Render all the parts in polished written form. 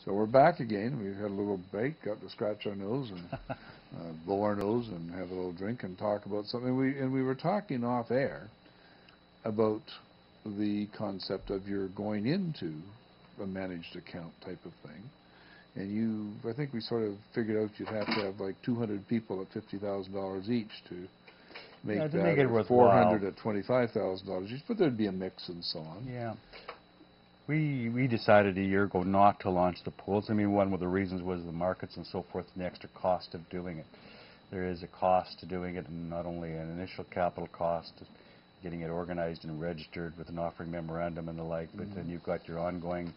So we're back again. We've had a little break, got to scratch our nose and blow our nose and have a little drink and talk about something. We were talking off air about the concept of you're going into a managed account type of thing. And I think we sort of figured out you'd have to have like 200 people at $50,000 each to make to that, make it or worthwhile. 400 at $25,000 each, but there'd be a mix and so on. Yeah. We decided a year ago not to launch the pools. I mean, one of the reasons was the markets and so forth and the extra cost of doing it. There is a cost to doing it, and not only an initial capital cost, getting it organized and registered with an offering memorandum and the like, but then you've got your ongoing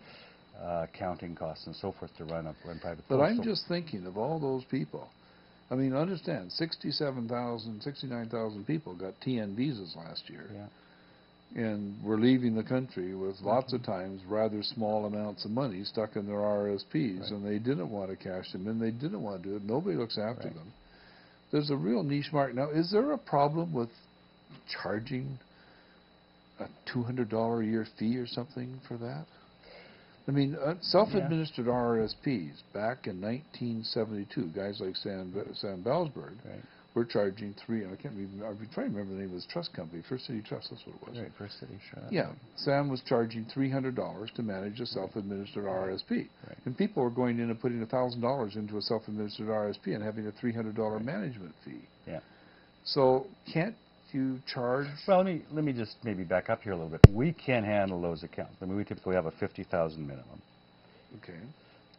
accounting costs and so forth to run private pools. But I'm just thinking of all those people. I mean, understand, 67,000, 69,000 people got TN visas last year. Yeah. And we're leaving the country with lots of times rather small amounts of money stuck in their RSPs, Right. and they didn't want to cash them in. They didn't want to do it. Nobody looks after Right. them. There's a real niche market. Now, is there a problem with charging a $200 a year fee or something for that? I mean, self-administered RSPs back in 1972, guys like Sam Bellsberg, Right. were charging I'm trying to remember the name of this trust company, First City Trust, that's what it was. Right, First City, sure. Yeah, Sam was charging $300 to manage a self-administered RSP. Right. And people were going in and putting $1,000 into a self-administered RSP and having a $300 Right. management fee. Yeah. So can't you charge? Well, let me just maybe back up here a little bit. We can handle those accounts. I mean, we typically have a $50,000 minimum. Okay.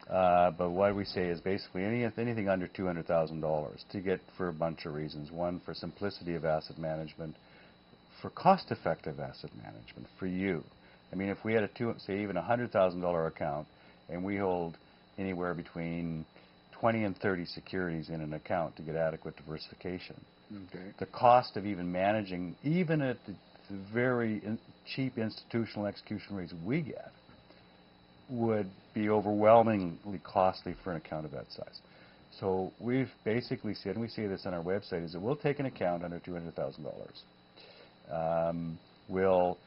But what we say is basically anything under $200,000 to get, for a bunch of reasons. One, for simplicity of asset management, for cost-effective asset management, for you. I mean, if we had say even a $100,000 account, and we hold anywhere between 20 and 30 securities in an account to get adequate diversification. Okay. The cost of even managing, even at the very cheap institutional execution rates we get, would be overwhelmingly costly for an account of that size. So we've basically said, and we say this on our website, is that we'll take an account under $200,000. We'll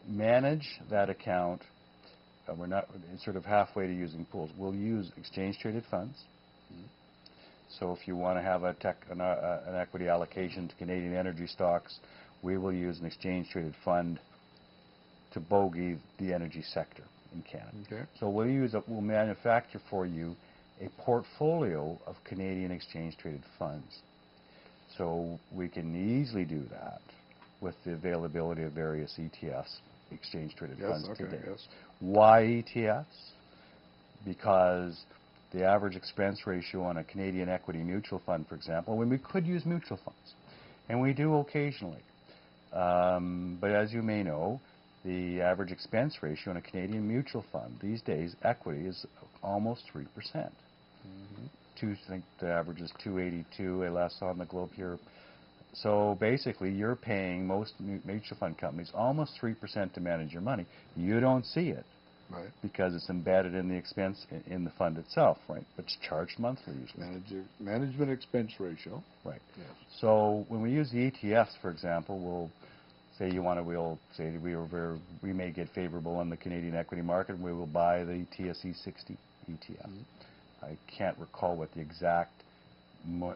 manage that account. We're not sort of halfway to using pools. We'll use exchange-traded funds. So if you want to have an equity allocation to Canadian energy stocks, we will use an exchange-traded to bogey the energy sector in Canada. Okay. So we'll manufacture for you a portfolio of Canadian exchange-traded funds. So we can easily do that with the availability of various ETFs, exchange-traded funds today. Yes. Why ETFs? Because the average expense ratio on a Canadian equity mutual fund, for example, when we could use mutual funds, and we do occasionally. But as you may know, the average expense ratio on a Canadian mutual fund these days, equity, is almost 3%. I think the average is 282, I last saw on the globe here. So basically, you're paying most mutual fund companies almost 3% to manage your money. You don't see it. Right. Because it's embedded in the expense in the fund itself, right? But it's charged monthly usually. Management expense ratio. Right. Yes. So when we use the ETFs, for example, we'll say we may get favorable on the Canadian equity market, and we will buy the TSE 60 ETF. I can't recall what the exact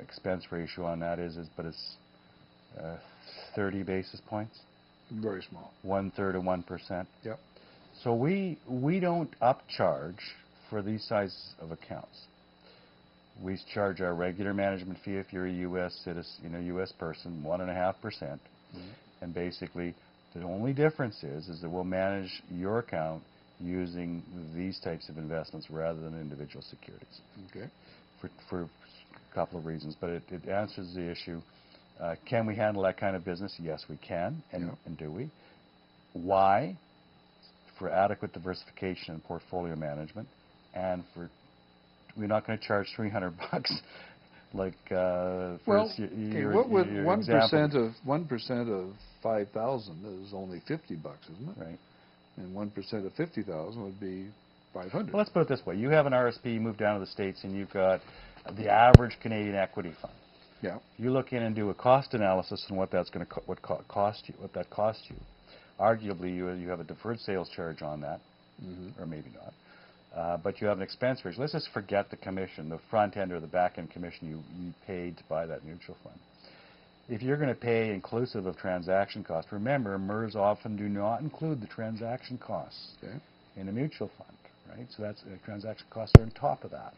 expense ratio on that is, but it's 30 basis points. Very small. 1/3 of 1%. Yep. So we don't upcharge for these sizes of accounts. We charge our regular management fee if you're a U.S. citizen, U.S. person, 1.5%. And basically, the only difference is that we'll manage your account using these types of investments rather than individual securities. Okay. For a couple of reasons, but it answers the issue. Can we handle that kind of business? Yes, we can, and do we? Why? For adequate diversification and portfolio management, and we're not going to charge $300 like what would 1% of 5,000 is only $50, isn't it? Right. And 1% of 50,000 would be 500. Well, let's put it this way: you have an RSP, you move down to the States, and you've got the average Canadian equity fund. Yeah. You look in and do a cost analysis on what that's going to what that costs you. Arguably, you have a deferred sales charge on that, or maybe not. but you have an expense ratio. Let's just forget the commission, the front end or the back end commission you paid to buy that mutual fund. If you're going to pay inclusive of transaction costs, remember, MERS often do not include the transaction costs in a mutual fund, right? So that's transaction costs are on top of that.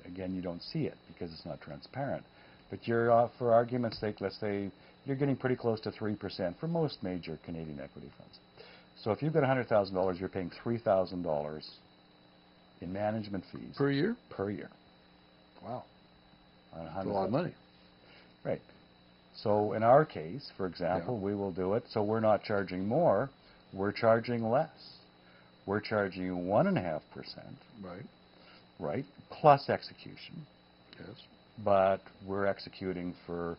Again, you don't see it because it's not transparent. But you're, for argument's sake, let's say you're getting pretty close to 3% for most major Canadian equity funds. So if you've got $100,000, you're paying $3,000 in management fees. Per year? Per year. Wow. On That's a lot of money. Right. So in our case, for example, we will do it. So we're not charging more, we're charging less. We're charging you 1.5%. Right. Right. Plus execution. Yes. But we're executing for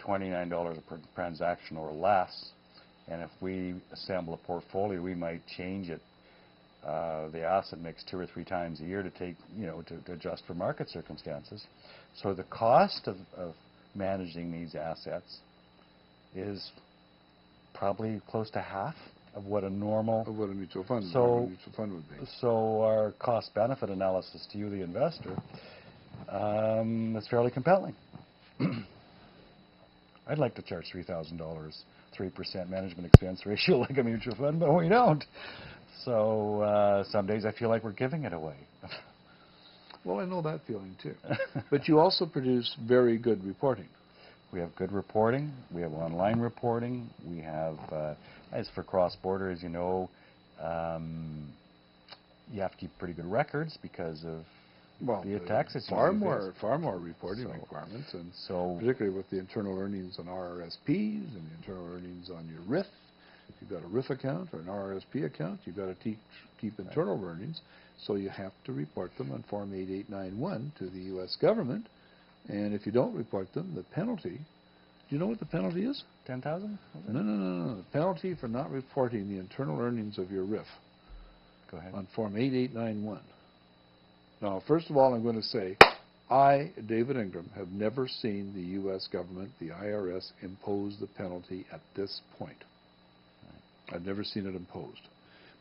$29 per transaction or less. And if we assemble a portfolio, we might change it, the asset mix 2 or 3 times a year to take, to adjust for market circumstances. So the cost of managing these assets is probably close to half of what a normal of what a mutual fund would be. So our cost-benefit analysis to you, the investor, is fairly compelling. I'd like to charge $3,000, 3% management expense ratio like a mutual fund, but we don't. So some days I feel like we're giving it away. Well, I know that feeling too. But you also produce very good reporting. We have good reporting. We have online reporting. We have, as for cross-border, as you know, you have to keep pretty good records because of the taxes. Far more reporting requirements, and so particularly with the internal earnings on RRSPs and the internal earnings on your RIF. If you've got a RIF account or an RRSP account, you've got to keep internal earnings, so you have to report them on Form 8891 to the U.S. government. And if you don't report them, the penalty, do you know what the penalty is? 10,000? No. The penalty for not reporting the internal earnings of your RIF. Go ahead. On Form 8891. Now, first of all, I'm going to say, I, David Ingram, have never seen the U.S. government, the IRS, impose the penalty at this point. I've never seen it imposed.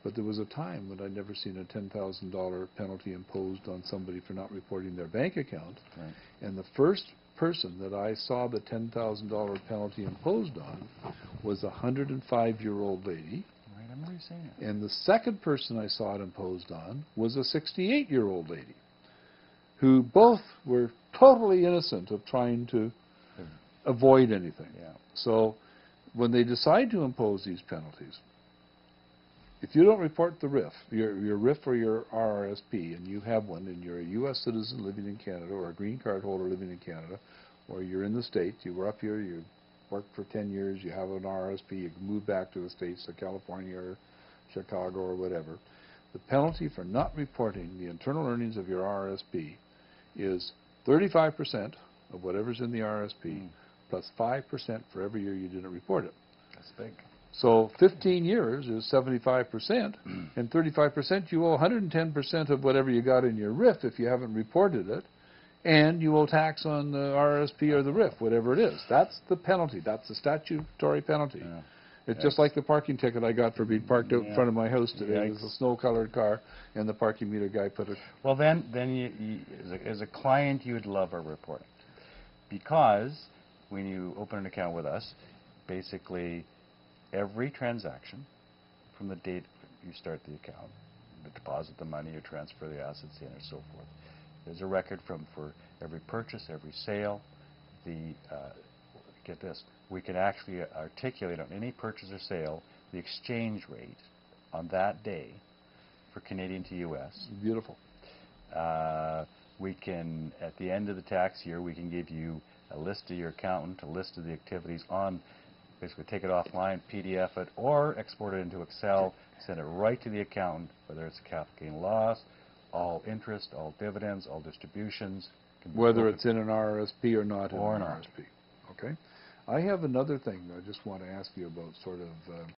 But there was a time when I'd never seen a $10,000 penalty imposed on somebody for not reporting their bank account. Right. And the first person that I saw the $10,000 penalty imposed on was a 105-year-old lady. Right, I remember you saying it. And the second person I saw it imposed on was a 68-year-old lady, who both were totally innocent of trying to avoid anything. Yeah. So when they decide to impose these penalties, if you don't report the RIF, your RIF or your RRSP, and you have one, and you're a U.S. citizen living in Canada or a green card holder living in Canada, or you're in the States, you were up here, you worked for 10 years, you have an RRSP, you can move back to the States, to California or Chicago or whatever, the penalty for not reporting the internal earnings of your RRSP is 35% of whatever's in the RRSP plus 5% for every year you didn't report it. That's big. So 15 years is 75%, and 35% you owe 110% of whatever you got in your RIF if you haven't reported it, and you owe tax on the RRSP or the RIF, whatever it is. That's the penalty. That's the statutory penalty. Yeah. It's just like the parking ticket I got for being parked out in front of my house today. It was a snow-colored car, and the parking meter guy put it. Well, then you, as a client, you'd love our reporting, because when you open an account with us, basically every transaction from the date you start the account, you deposit the money, you transfer the assets in, and so forth. There's a record for every purchase, every sale. Get this, we can actually articulate on any purchase or sale the exchange rate on that day for Canadian to U.S. Beautiful. We can, at the end of the tax year, we can give you a list of your accountant, a list of the activities on, basically take it offline, PDF it, or export it into Excel, send it right to the accountant, whether it's a capital gain loss, all interest, all dividends, all distributions. Whether it's in an RRSP or not in an RRSP. Okay. I have another thing I just want to ask you about, sort of